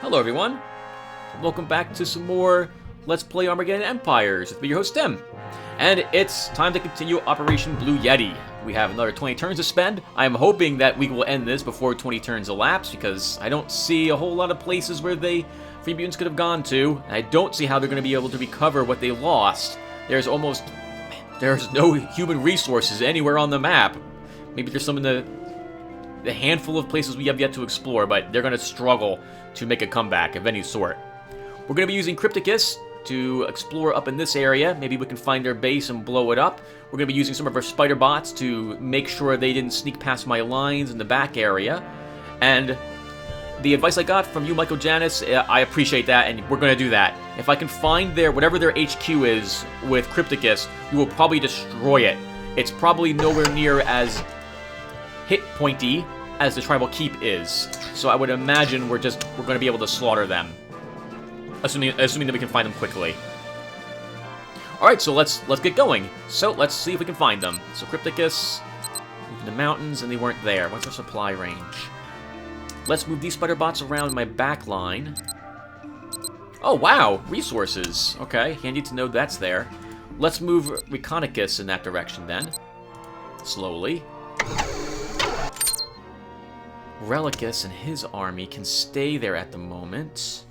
Hello everyone, welcome back to some more Let's Play Armageddon Empires with me, your host Tim. And it's time to continue Operation Blue Yeti. We have another 20 turns to spend. I'm hoping that we will end this before 20 turns elapse, because I don't see a whole lot of places where the Free Mutants could have gone to. I don't see how they're going to be able to recover what they lost. There's no human resources anywhere on the map. Maybe there's some in the handful of places we have yet to explore, but they're going to struggle to make a comeback of any sort. We're going to be using Crypticus to explore up in this area. Maybe we can find their base and blow it up. We're going to be using some of our spider bots to make sure they didn't sneak past my lines in the back area. And the advice I got from you, Michael Janis, I appreciate that, and we're going to do that. If I can find whatever their HQ is with Crypticus, we will probably destroy it. It's probably nowhere near as hit-pointy as the tribal keep is. So I would imagine we're going to be able to slaughter them. Assuming that we can find them quickly. Alright, so let's get going. So let's see if we can find them. So Crypticus, moving the mountains, and they weren't there. What's our supply range? Let's move these spider bots around my back line. Oh wow, resources. Okay, handy to know that's there. Let's move Reconicus in that direction then. Slowly. Relicus and his army can stay there at the moment.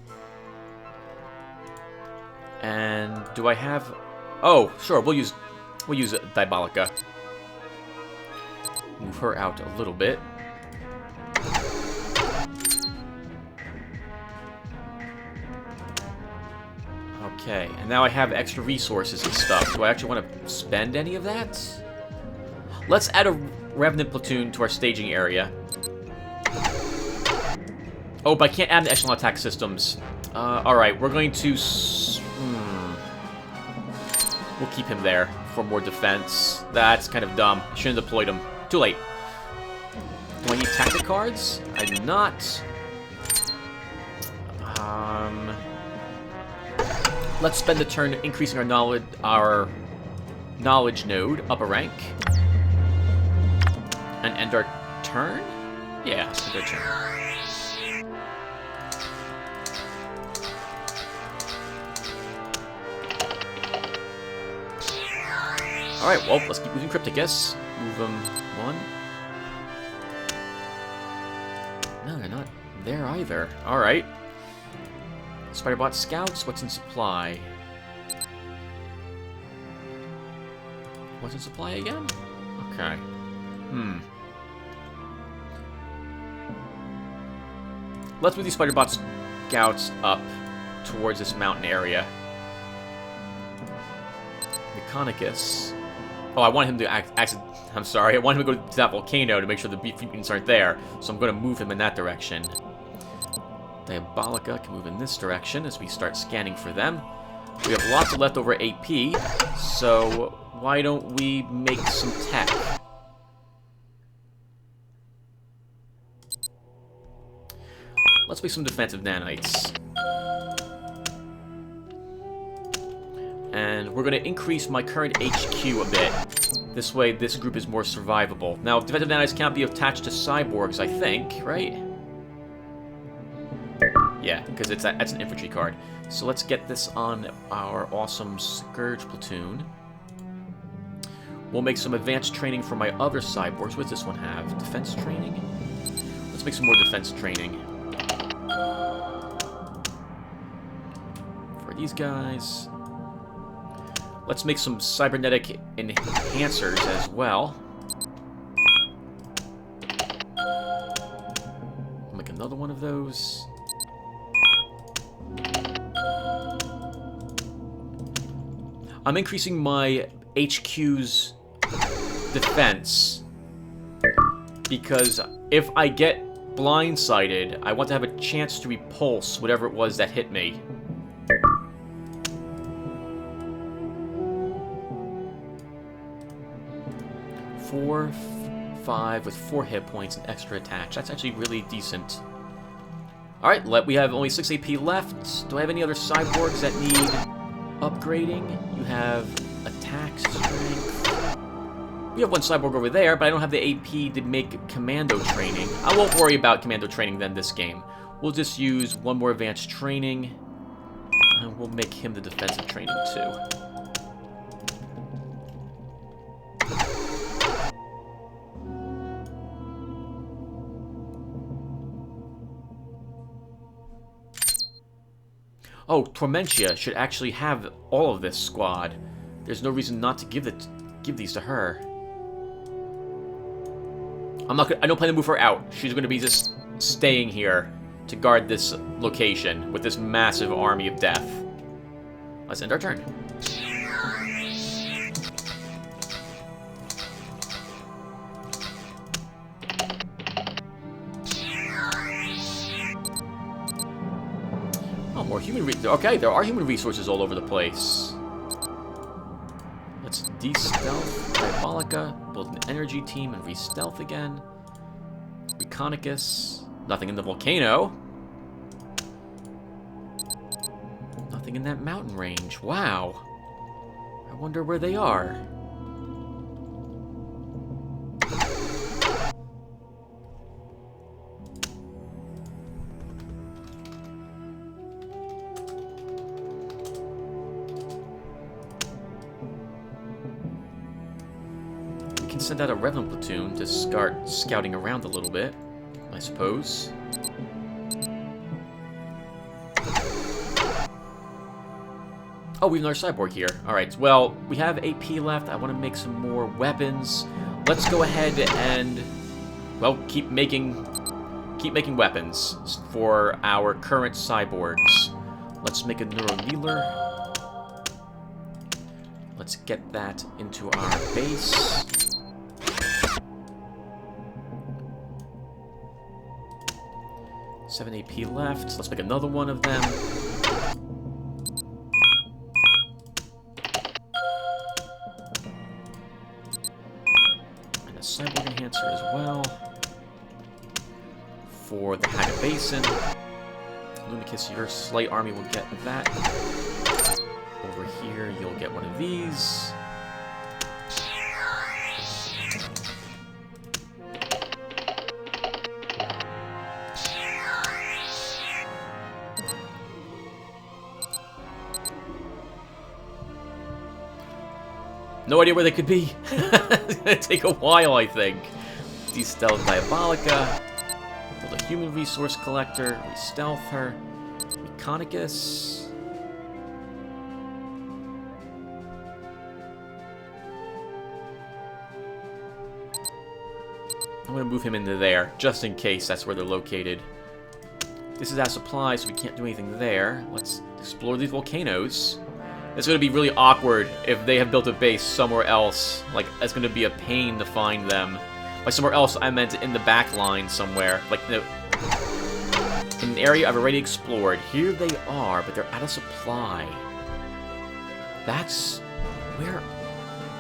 And do I have... Oh, sure, we'll use Diabolica. Move her out a little bit. Okay, and now I have extra resources and stuff. Do I actually want to spend any of that? Let's add a Revenant platoon to our staging area. Oh, but I can't add the echelon attack systems. Alright, we're going to... We'll keep him there for more defense. That's kind of dumb. I shouldn't have deployed him. Too late. Do I need tactic cards? I do not. Let's spend a turn increasing our knowledge node up a rank. And end our turn? Yeah, end our turn. Alright, well, let's keep moving Crypticus. Move them one. No, they're not there either. Alright. Spiderbot scouts, what's in supply? What's in supply again? Okay. Let's move these Spiderbot scouts up towards this mountain area. Reconicus. Oh, I want him to I'm sorry. I want him to go to that volcano to make sure the mutants aren't there. So I'm going to move him in that direction. Diabolica can move in this direction as we start scanning for them. We have lots of leftover AP, so why don't we make some tech? Let's make some defensive nanites. And we're going to increase my current HQ a bit. This way, this group is more survivable. Now, defensive nanites can't be attached to cyborgs, I think, right? Yeah, because that's an infantry card. So let's get this on our awesome Scourge platoon. We'll make some advanced training for my other cyborgs. What does this one have? Defense training? Let's make some more defense training. For these guys... Let's make some cybernetic enhancers as well. I'll make another one of those. I'm increasing my HQ's defense because if I get blindsided, I want to have a chance to repulse whatever it was that hit me. 4, 5 with 4 hit points and extra attach. That's actually really decent. Alright, we have only 6 AP left. Do I have any other cyborgs that need upgrading? You have attack strength. We have one cyborg over there, but I don't have the AP to make commando training. I won't worry about commando training then this game. We'll just use one more advanced training, and we'll make him the defensive training too. Oh, Tormentia should actually have all of this squad. There's no reason not to give these to her. I don't plan to move her out. She's going to be just staying here to guard this location with this massive army of death. Let's end our turn. Oh, more human okay, there are human resources all over the place. Let's de-stealth Diabolica, build an energy team and re-stealth again. Reconicus. Nothing in the volcano. Nothing in that mountain range. Wow. I wonder where they are. Send out a Revenant platoon to start scouting around a little bit, I suppose. Oh, we have another cyborg here. Alright, well, we have AP left. I want to make some more weapons. Let's go ahead and, well, keep making weapons for our current cyborgs. Let's make a neuroneedler. Let's get that into our base. 7 AP left. Let's make another one of them. And a cyborg enhancer as well. For the Haga Basin. Luminicus, your slight army will get that. Over here, you'll get one of these. No idea where they could be. It's gonna take a while, I think. De-stealth Diabolica. Build a human resource collector. Re-stealth her. Reconicus. I'm gonna move him into there, just in case that's where they're located. This is our supply, so we can't do anything there. Let's explore these volcanoes. It's going to be really awkward if they have built a base somewhere else. Like, it's going to be a pain to find them. By somewhere else, I meant in the back line somewhere. Like, in an area I've already explored. Here they are, but they're out of supply. That's... Where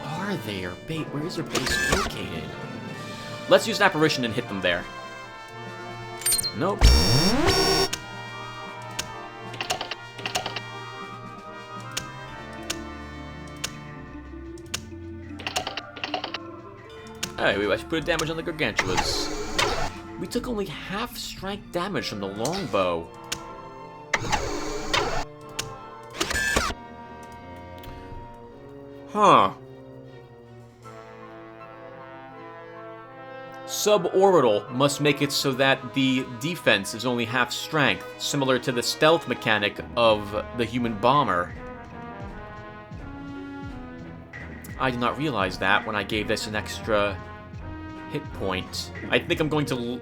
are they? Where is their base located? Let's use an Apparition and hit them there. Nope. Hey, I should put a damage on the Gargantuas. We took only half strength damage from the longbow. Huh. Suborbital must make it so that the defense is only half strength, similar to the stealth mechanic of the human bomber. I did not realize that when I gave this an extra hit point. I think I'm going to...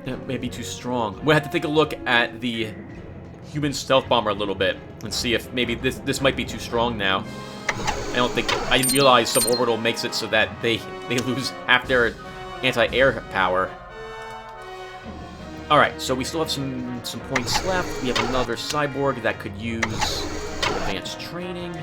That may be too strong. We'll have to take a look at the human stealth bomber a little bit and see if maybe this might be too strong now. I didn't realize suborbital makes it so that they lose half their anti-air power. Alright, so we still have some points left. We have another cyborg that could use some advanced training.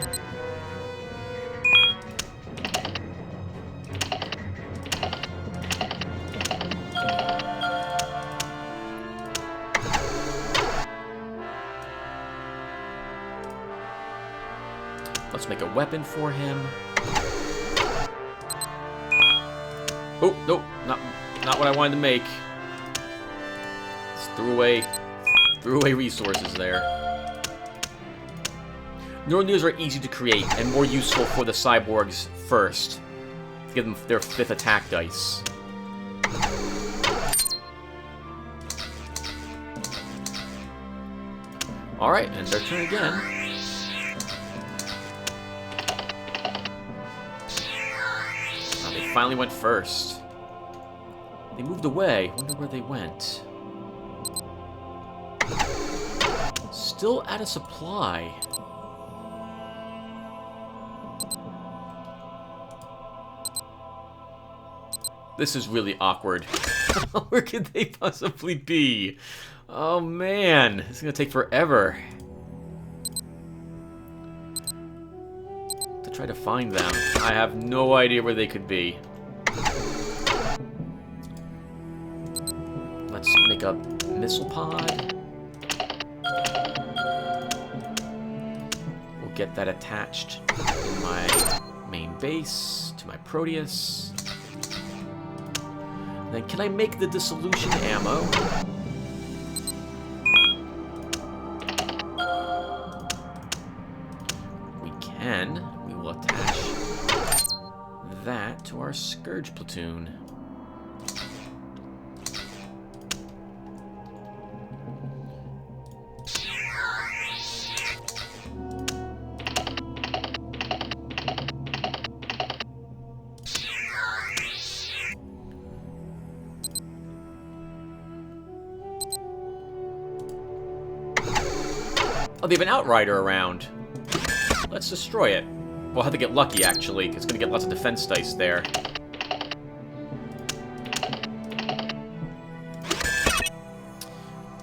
Let's make a weapon for him. Oh, no, not what I wanted to make. Just threw away resources there. Neural needles are easy to create and more useful for the cyborgs first. To give them their 5th attack dice. Alright, and it's their turn again. Oh, they finally went first. They moved away. Wonder where they went. Still out of supply. This is really awkward. Where could they possibly be? Oh man, it's gonna take forever to try to find them. I have no idea where they could be. Let's make a missile pod. We'll get that attached in my main base to my Proteus. Then can I make the dissolution ammo? We can. We will attach that to our Scourge platoon. Oh, they have an Outrider around. Let's destroy it. We'll have to get lucky, actually, because it's going to get lots of defense dice there.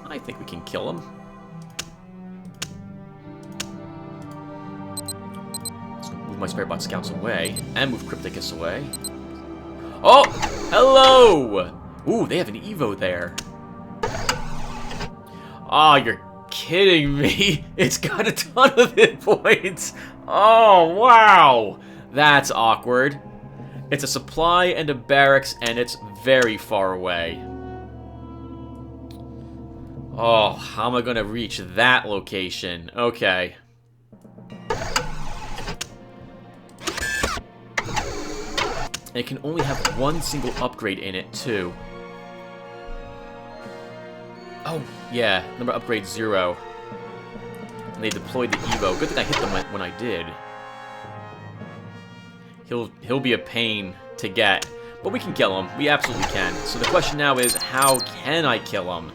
I think we can kill him. Let's move my spare bot scouts away, and move Crypticus away. Oh! Hello! Ooh, they have an Evo there. Oh, you're kidding me. It's got a ton of hit points. Oh, wow. That's awkward. It's a supply and a barracks, and it's very far away. Oh, how am I going to reach that location? Okay. And it can only have one single upgrade in it, too. Oh, yeah. Number upgrade 0. And they deployed the Evo. Good thing I hit them when I did. He'll be a pain to get. But we can kill him. We absolutely can. So the question now is, how can I kill him?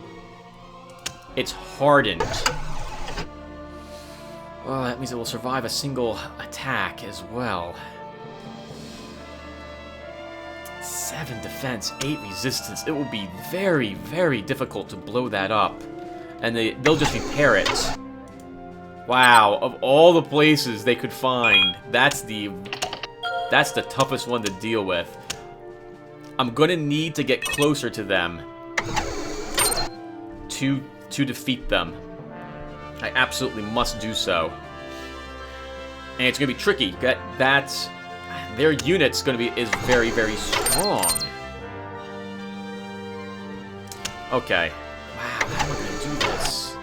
It's hardened. Well, that means it will survive a single attack as well. 7 defense, 8 resistance. It will be very, very difficult to blow that up. And they'll just repair it. Wow, of all the places they could find, that's the toughest one to deal with. I'm gonna need to get closer to them to defeat them. I absolutely must do so. And it's gonna be tricky. That's their unit's is very, very strong. Okay. Wow, how am I gonna do this?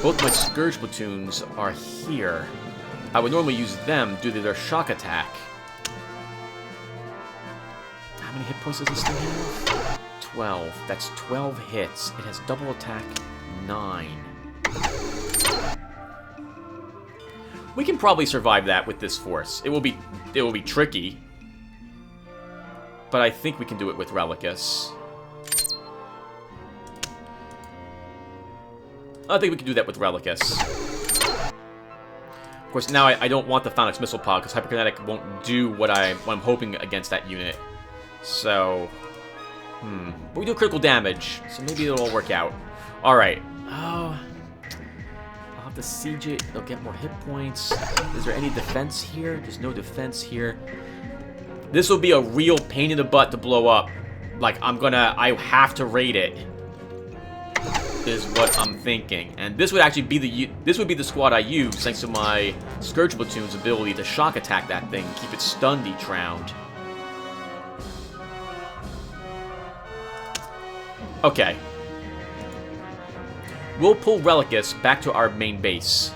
Both my Scourge platoons are here. I would normally use them due to their shock attack. How many hit points does this thing have? 12. That's 12 hits. It has double attack 9. We can probably survive that with this force. It will be tricky, but I think we can do it with Relicus. I think we can do that with Relicus. Of course, now I don't want the Phoenix Missile Pod because Hyperkinetic won't do what I'm hoping against that unit. So, but we do critical damage, so maybe it'll all work out. All right. Oh. The siege it, they'll get more hit points. Is there any defense here? There's no defense here. This will be a real pain in the butt to blow up. Like, I have to raid it. is what I'm thinking. And this would actually be the squad I use, thanks to my Scourge Platoon's ability to shock attack that thing, keep it stunned each round. Okay. We'll pull Relicus back to our main base.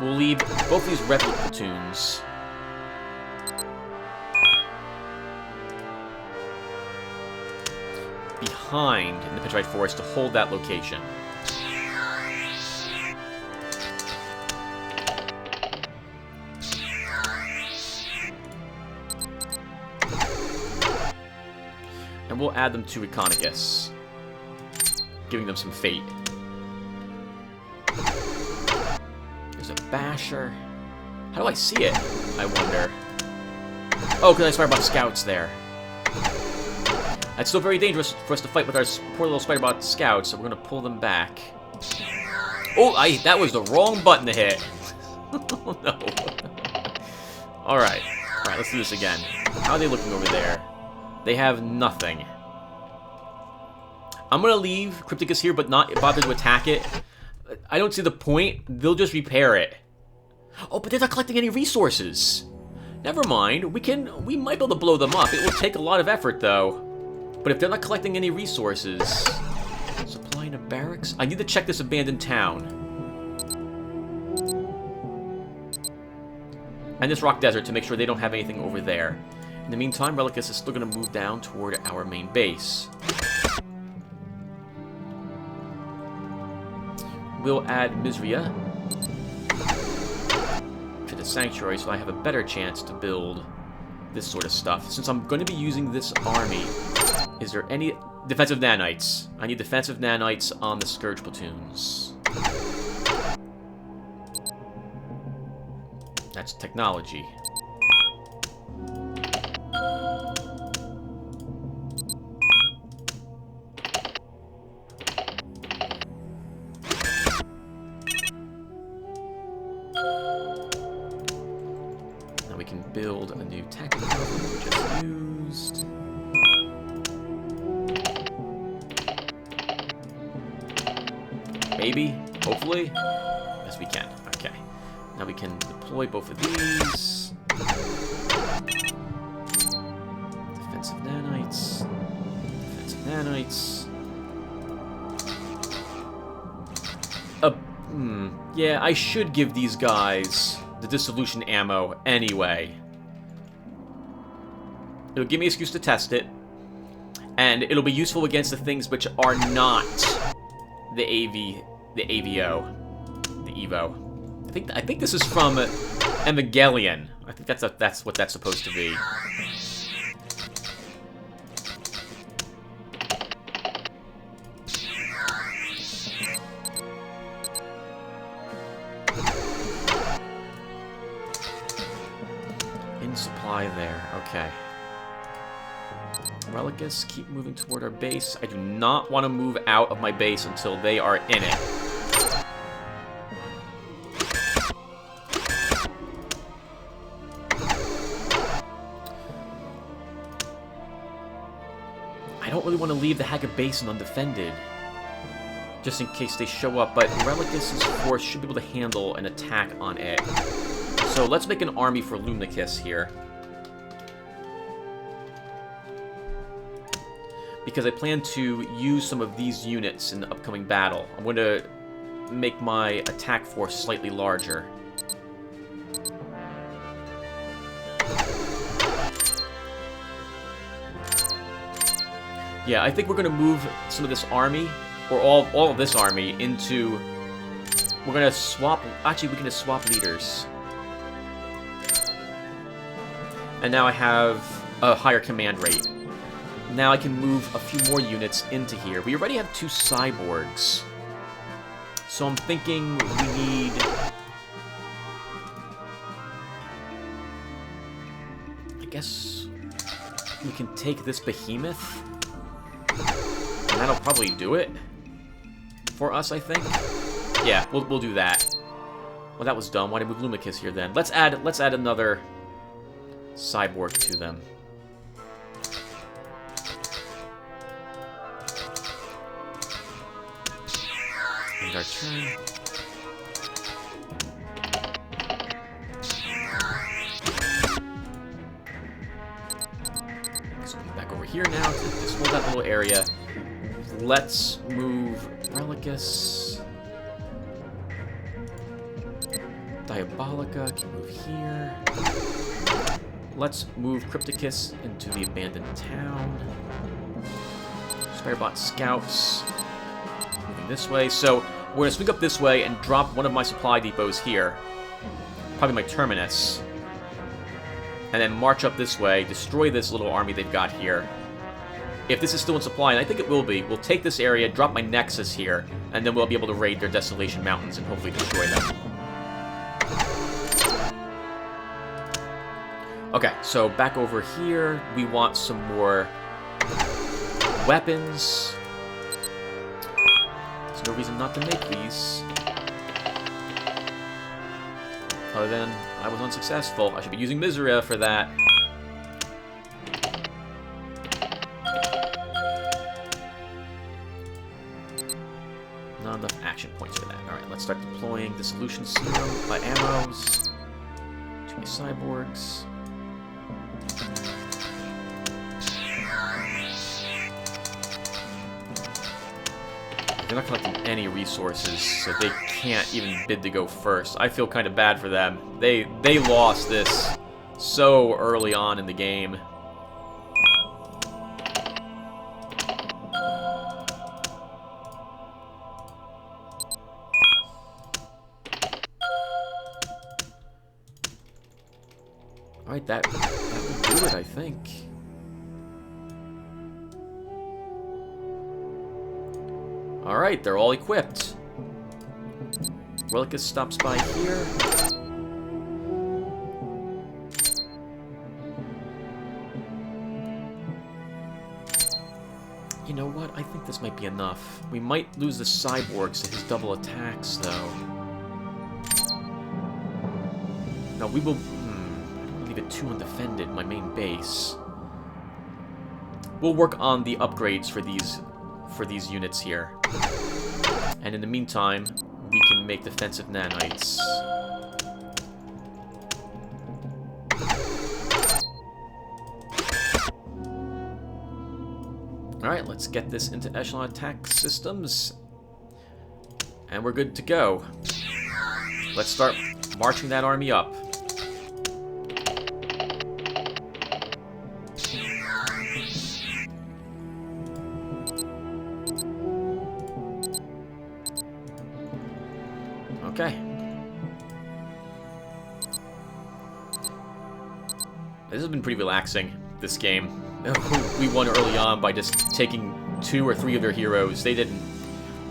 We'll leave both these Revenant platoons behind in the Petrified Forest to hold that location. And we'll add them to Reconicus, giving them some fate. There's a Basher. How do I see it, I wonder? Oh, because I spider bot scouts there. It's still very dangerous for us to fight with our poor little spider bot scouts, so we're going to pull them back. Oh, that was the wrong button to hit. Oh, no. Alright. Alright, let's do this again. How are they looking over there? They have nothing. I'm going to leave Crypticus here, but not bother to attack it. I don't see the point. They'll just repair it. Oh, but they're not collecting any resources. Never mind. We might be able to blow them up. It will take a lot of effort, though. But if they're not collecting any resources... Supplying a barracks? I need to check this abandoned town. And this rock desert to make sure they don't have anything over there. In the meantime, Relicus is still going to move down toward our main base. We'll add Misria to the Sanctuary so I have a better chance to build this sort of stuff. Since I'm going to be using this army, is there any... Defensive nanites. I need defensive nanites on the Scourge platoons. That's technology. Now we can build a new tactical we just used. Maybe, hopefully. Yes, we can. Okay. Now we can deploy both of these. Defensive nanites. Defensive nanites. Yeah, I should give these guys the dissolution ammo anyway. It'll give me an excuse to test it. And it'll be useful against the things which are not the AVO. The Evo. I think this is from Armageddon. I think that's what that's supposed to be. In supply there. Okay. Relicus, keep moving toward our base. I do not want to move out of my base until they are in it. I don't really want to leave the Haggard Basin undefended, just in case they show up, but Relicus's force should be able to handle an attack on it. So let's make an army for Luminicus here. Because I plan to use some of these units in the upcoming battle. I'm going to make my attack force slightly larger. Yeah, I think we're going to move some of this army, or all of this army, into... We're going to swap... Actually, we can just swap leaders. And now I have a higher command rate. Now I can move a few more units into here. We already have 2 cyborgs. So I'm thinking we need... I guess we can take this Behemoth. And that'll probably do it for us, I think. Yeah, we'll do that. Well, that was dumb. Why did I move Luminicus here then? Let's add another cyborg to them. End our turn. So back over here now to just hold that little area. Let's move Relicus. Diabolica can move here. Let's move Crypticus into the abandoned town. Spirebot scouts. Moving this way. So we're going to swing up this way and drop one of my supply depots here. Probably my terminus. And then march up this way, destroy this little army they've got here. If this is still in supply, and I think it will be, we'll take this area, drop my Nexus here, and then we'll be able to raid their Desolation Mountains and hopefully destroy them. Okay, so back over here, we want some more weapons. There's no reason not to make these. Other than I was unsuccessful. I should be using Miseria for that. Not enough action points for that. Alright, let's start deploying Dissolution Serum by ammos to my cyborgs. They're not collecting any resources, so they can't even bid to go first. I feel kind of bad for them. They lost this so early on in the game. Alright, that will do it, I think. Alright, they're all equipped. Relicus stops by here. You know what? I think this might be enough. We might lose the cyborgs to his double attacks, though. No, we will... I don't want to leave it too undefended, my main base. We'll work on the upgrades for these units here. And in the meantime, we can make defensive nanites. Alright, let's get this into echelon attack systems. And we're good to go. Let's start marching that army up. Okay. This has been pretty relaxing, this game. We won early on by just taking 2 or 3 of their heroes. They didn't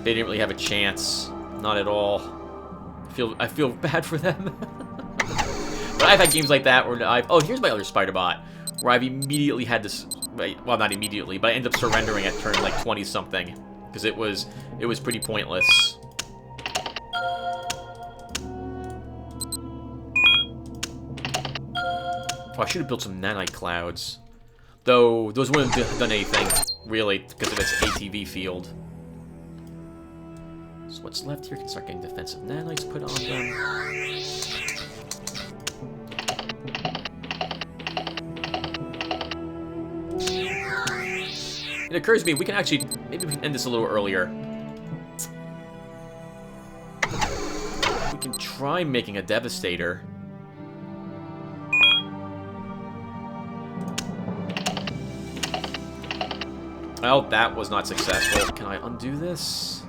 really have a chance. Not at all. I feel bad for them. But I've had games like that where oh, here's my other spider bot, where I've immediately had to, well, not immediately, but I ended up surrendering at turn like 20 something because it was pretty pointless. Oh, I should have built some nanite clouds. Though, those wouldn't have done anything, really, because of its ATV field. So what's left here? Can start getting defensive nanites put on them. It occurs to me, we can actually... Maybe we can end this a little earlier. We can try making a Devastator. Well, that was not successful. Can I undo this?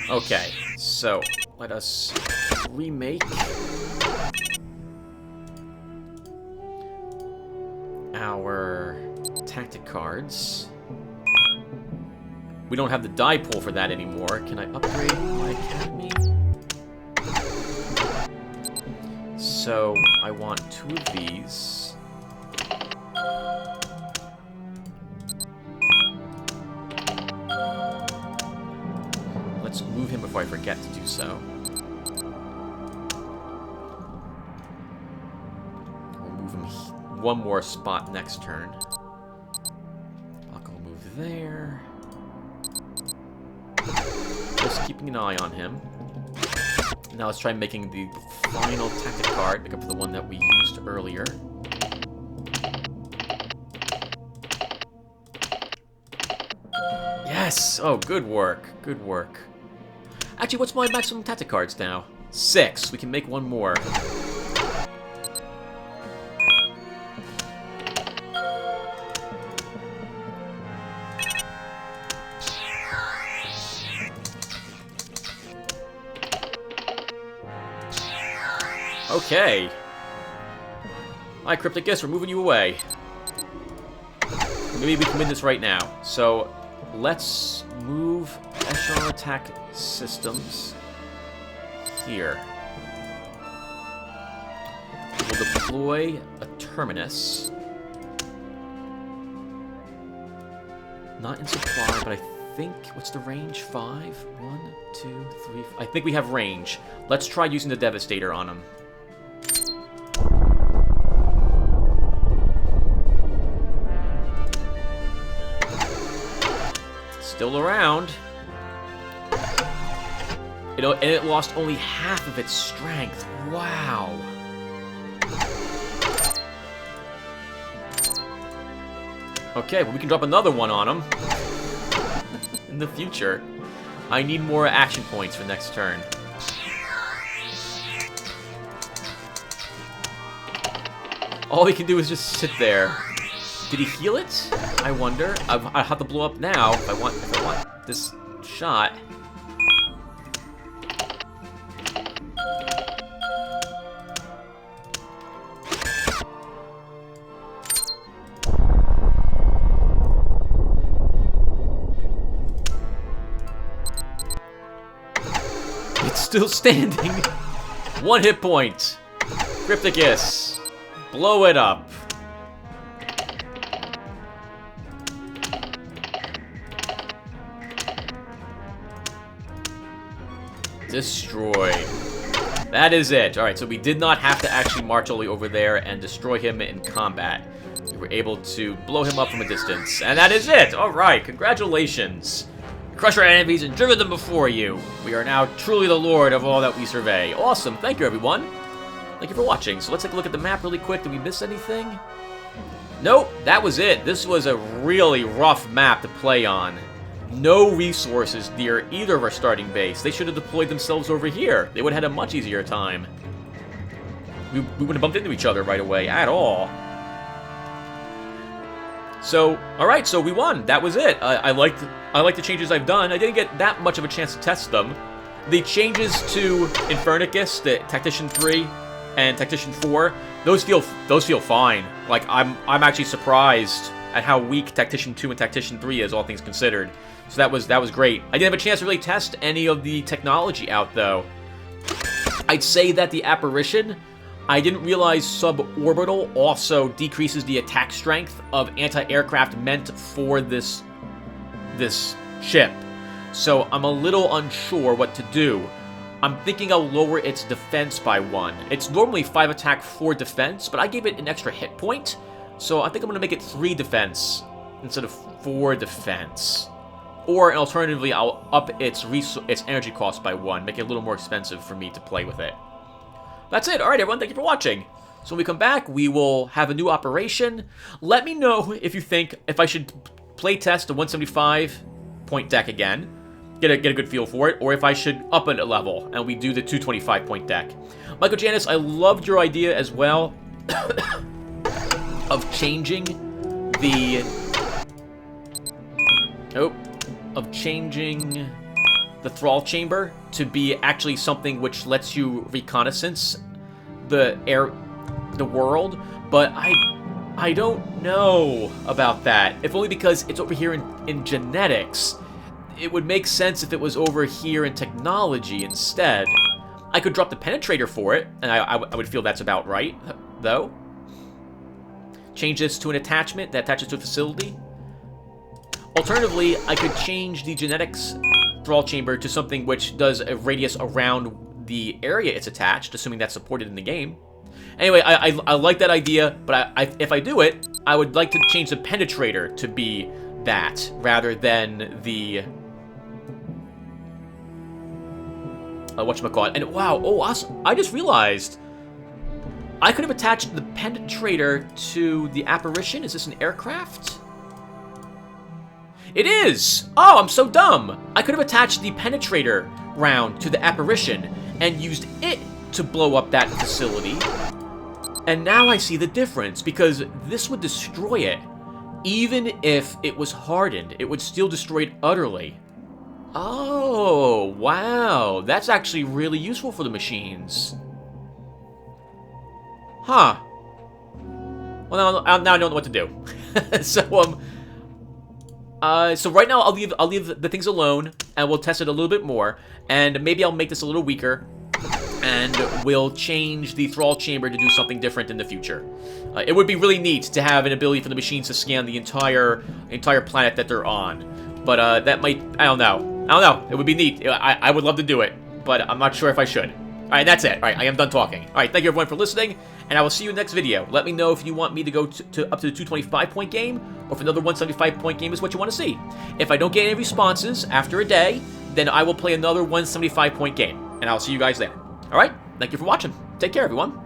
Okay, so let us remake our tactic cards. we don't have the die pool for that anymore. Can I upgrade my academy? So, I want 2 of these. Let's move him before I forget to do so. We'll move him one more spot next turn. I'll go move there. Just keeping an eye on him. Now let's try making the final tactic card, make up for the one that we used earlier. Yes! Oh, good work. Good work. Actually, what's my maximum tactic cards now? 6. We can make one more. Okay. Alright, Crypticus, we're moving you away. Maybe we can win this right now. So, let's move Echelon Attack Systems here. We'll deploy a Terminus. Not in supply, but I think... What's the range? 5? 1, 2, 3... I think we have range. Let's try using the Devastator on him. Still around. And it lost only half of its strength. Wow. Okay, well, we can drop another one on him in the future. I need more action points for next turn. All he can do is just sit there. Did he heal it? I wonder. I have to blow up now if I want this shot. It's still standing. 1 hit point. Crypticus. Blow it up. Destroyed. That is it. Alright, so we did not have to actually march all the way over there and destroy him in combat. We were able to blow him up from a distance. And that is it! Alright, congratulations. Crushed our enemies and driven them before you. We are now truly the lord of all that we survey. Awesome. Thank you, everyone. Thank you for watching. So let's take a look at the map really quick. Did we miss anything? Nope, that was it. This was a really rough map to play on. No resources near either of our starting base. They should have deployed themselves over here. They would have had a much easier time. We wouldn't have bumped into each other right away at all. So, alright, so we won. That was it. I like the changes I've done. I didn't get that much of a chance to test them. The changes to Infernicus, the Tactician 3 and Tactician 4, those feel fine. Like, I'm actually surprised at how weak Tactician 2 and Tactician 3 is, all things considered. So that was great. I didn't have a chance to really test any of the technology out, though. I'd say that the Apparition, I didn't realize suborbital also decreases the attack strength of anti-aircraft meant for this ship. So I'm a little unsure what to do. I'm thinking I'll lower its defense by 1. It's normally 5 attack, 4 defense, but I gave it an extra hit point. So I think I'm going to make it 3 defense instead of 4 defense. Or alternatively, I'll up its energy cost by 1, make it a little more expensive for me to play with it. That's it. Alright, everyone, thank you for watching. So when we come back, we will have a new operation. Let me know if you think if I should play test the 175-point deck again, get a good feel for it, or if I should up it a level and we do the 225-point deck. Michael Janis, I loved your idea as well of changing the thrall chamber to be actually something which lets you reconnaissance the world, but I don't know about that. If only because it's over here in genetics, it would make sense if it was over here in technology instead. I could drop the penetrator for it, and I would feel that's about right, though. Change this to an attachment that attaches to a facility. Alternatively, I could change the genetics thrall chamber to something which does a radius around the area it's attached, assuming that's supported in the game. Anyway, I like that idea, but if I do it, I would like to change the penetrator to be that, rather than the... whatchamacallit. And wow, oh, awesome. I just realized I could have attached the penetrator to the Apparition. Is this an aircraft? It is! Oh, I'm so dumb! I could have attached the penetrator round to the Apparition and used it to blow up that facility. And now I see the difference, because this would destroy it. Even if it was hardened, it would still destroy it utterly. Oh, wow. That's actually really useful for the machines. Huh. Well, now I don't know what to do. So right now I'll leave the things alone, and we'll test it a little bit more, and maybe I'll make this a little weaker, and we'll change the thrall chamber to do something different in the future. It would be really neat to have an ability for the machines to scan the entire planet that they're on, but that might, I don't know. It would be neat. I would love to do it, but I'm not sure if I should. All right, that's it. All right, I am done talking. All right, thank you everyone for listening, and I will see you in the next video. Let me know if you want me to go up to the 225-point game, or if another 175-point game is what you want to see. If I don't get any responses after a day, then I will play another 175-point game, and I'll see you guys there. All right, thank you for watching. Take care, everyone.